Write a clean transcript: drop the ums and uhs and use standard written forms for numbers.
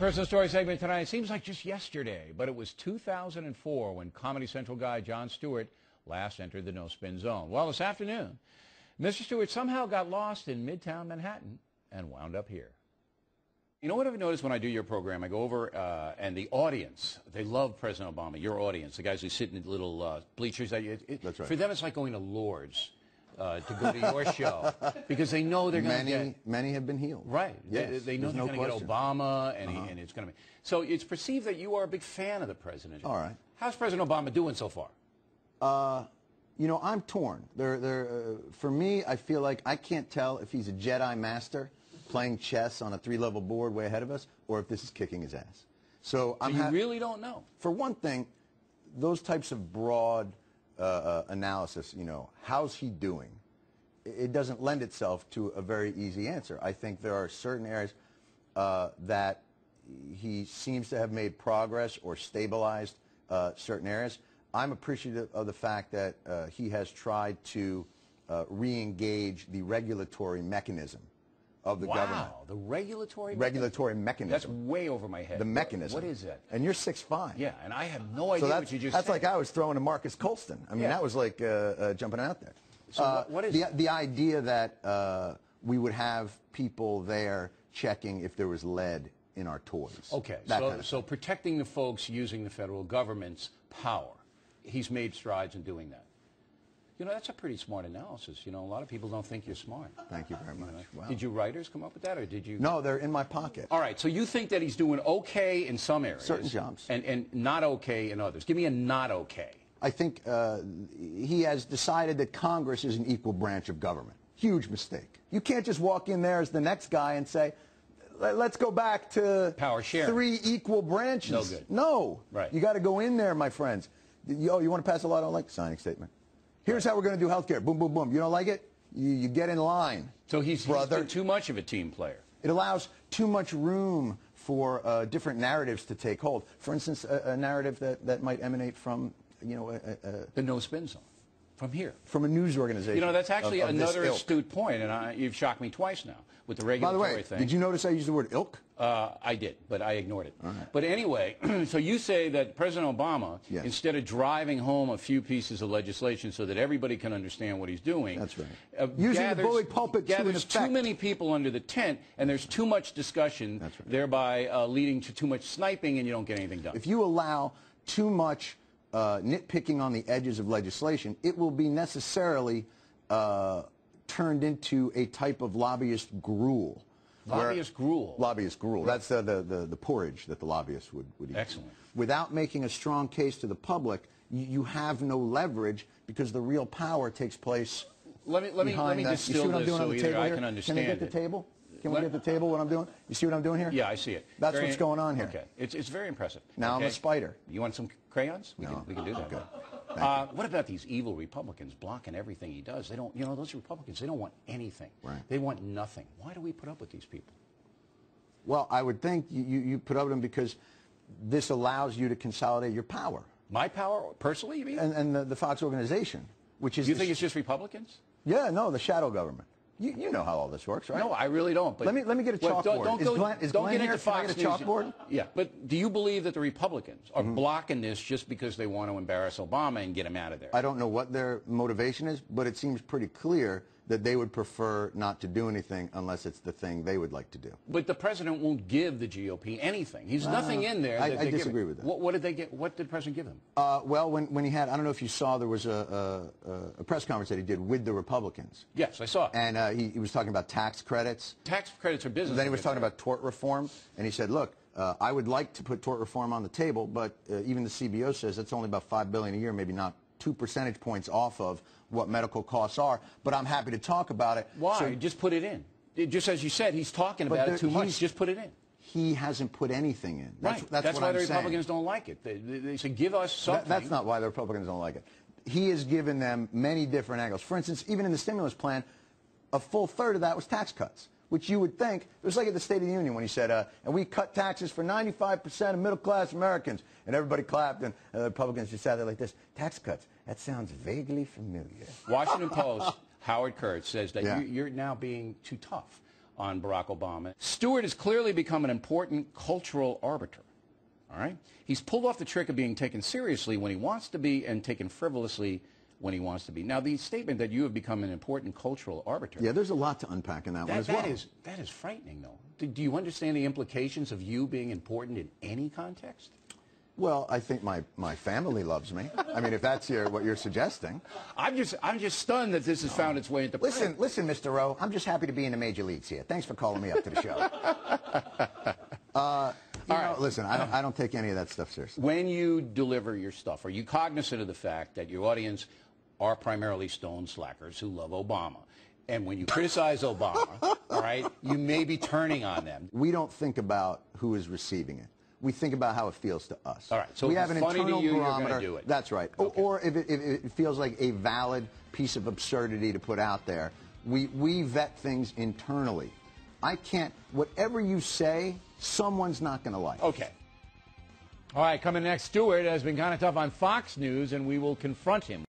Personal story segment tonight. It seems like just yesterday, but it was 2004 when Comedy Central guy Jon Stewart last entered the no-spin zone. Well, this afternoon, Mr. Stewart somehow got lost in Midtown Manhattan and wound up here. You know what I've noticed when I do your program? I go over, and the audience, they love President Obama, your audience, the guys who sit in the little bleachers. That's right. For them, it's like going to Lourdes. To go to your show because they know they're going to get... Many have been healed. Right. Yes, they know they're going to get Obama, and it's going to be... So it's perceived that you are a big fan of the president. All right. How's President Obama doing so far? You know, I'm torn. For me, I feel like I can't tell if he's a Jedi master playing chess on a 3-level board way ahead of us, or if this is kicking his ass. So you really don't know? For one thing, those types of broad... analysis, you know, how's he doing? It doesn't lend itself to a very easy answer. I think there are certain areas that he seems to have made progress or stabilized certain areas. I'm appreciative of the fact that he has tried to re-engage the regulatory mechanism of the government. Wow, the regulatory mechanism. That's way over my head. The mechanism. What is that? And you're 6'5". Yeah, and I have no idea what you just said. That's said. like I was throwing to Marcus Colston. I mean, that was like jumping out there. So what is the idea that we would have people there checking if there was lead in our toys. Okay, so protecting the folks using the federal government's power. He's made strides in doing that. You know, that's a pretty smart analysis. You know, a lot of people don't think you're smart. Thank you very much. Wow. Did your writers come up with that, or did you? No, they're in my pocket. All right, so you think that he's doing okay in some areas. Certain jobs. And not okay in others. Give me a not okay. I think he has decided that Congress is an equal branch of government. Huge mistake. You can't just walk in there as the next guy and say, let's go back to power sharing. 3 equal branches. No good. No. Right. You got to go in there, my friends. You want to pass a law I don't like? Signing statement. Here's how we're going to do health care. Boom, boom, boom. You don't like it? You get in line. So he's been too much of a team player. It allows too much room for different narratives to take hold. For instance, a narrative that might emanate from, you know, the no-spin zone. From here. From a news organization. You know, that's actually another astute point, and you've shocked me twice now with the regulatory thing. Did you notice I used the word ilk? I did, but I ignored it. All right. But anyway, so you say that President Obama, instead of driving home a few pieces of legislation so that everybody can understand what he's doing, that's right. Using the bully pulpit gathers too many people under the tent, and there's too much discussion, thereby leading to too much sniping, and you don't get anything done. If you allow too much nitpicking on the edges of legislation, it will be necessarily turned into a type of lobbyist gruel. Lobbyist gruel? Lobbyist gruel. That's the porridge that the lobbyists would eat. Excellent. Without making a strong case to the public, you have no leverage because the real power takes place Let me distill this so either I can understand it. Can we get the table? Can we get the table, what I'm doing? You see what I'm doing here? Yeah, I see it. That's what's going on here. Okay. It's very impressive. Now I'm a spider. You want some crayons? We can do that. Good. What about these evil Republicans blocking everything he does? They don't, you know, those Republicans, they don't want anything. Right. They want nothing. Why do we put up with these people? Well, I would think you put up with them because this allows you to consolidate your power. My power, personally, you mean? And the Fox organization, which is... You think it's just Republicans? Yeah, no, the shadow government. You know how all this works, right? No, I really don't. But let me get a chalkboard. Is Glenn here? Can I get a chalkboard? Yeah, but do you believe that the Republicans are blocking this just because they want to embarrass Obama and get him out of there? I don't know what their motivation is, but it seems pretty clear that they would prefer not to do anything unless it's the thing they would like to do. But the president won't give the GOP anything. He's nothing in there. I disagree with that. What did they get? What did the president give him? Well, when he had, I don't know if you saw, there was a press conference that he did with the Republicans. Yes, I saw it. And he was talking about tax credits. Tax credits are business. Then he was talking about tort reform, and he said, look, I would like to put tort reform on the table, but even the CBO says it's only about $5 billion a year, maybe not 2 percentage points off of what medical costs are, but I'm happy to talk about it. Why? So, just put it in. Just as you said, he's talking about it too much. Just put it in. He hasn't put anything in. That's why the Republicans don't like it. They say, give us something. That's not why the Republicans don't like it. He has given them many different angles. For instance, even in the stimulus plan, a full third of that was tax cuts, which you would think, it was like at the State of the Union when he said, and we cut taxes for 95% of middle-class Americans. And everybody clapped, and the Republicans just sat there like this. Tax cuts, that sounds vaguely familiar. Washington Post, Howard Kurtz says that you're now being too tough. on Barack Obama. Stewart has clearly become an important cultural arbiter. All right? He's pulled off the trick of being taken seriously when he wants to be and taken frivolously when he wants to be. Now, the statement that you have become an important cultural arbiter. Yeah, there's a lot to unpack in that one as well. That is frightening, though. Do you understand the implications of you being important in any context? Well, I think my family loves me. I mean, if that's what you're suggesting. I'm just stunned that this has found its way into print. Listen, Mr. Rowe, I'm just happy to be in the major leagues here. Thanks for calling me up to the show. Listen, I don't take any of that stuff seriously. When you deliver your stuff, are you cognizant of the fact that your audience are primarily stone slackers who love Obama? And when you criticize Obama, all right, you may be turning on them. We don't think about who is receiving it. We think about how it feels to us. All right, so we if have it's an funny internal to you, barometer. you're going to do it. That's right. Okay. Or if it feels like a valid piece of absurdity to put out there, we vet things internally. I can't, whatever you say, someone's not going to like. Okay. All right, coming next, Stewart has been kind of tough on Fox News, and we will confront him.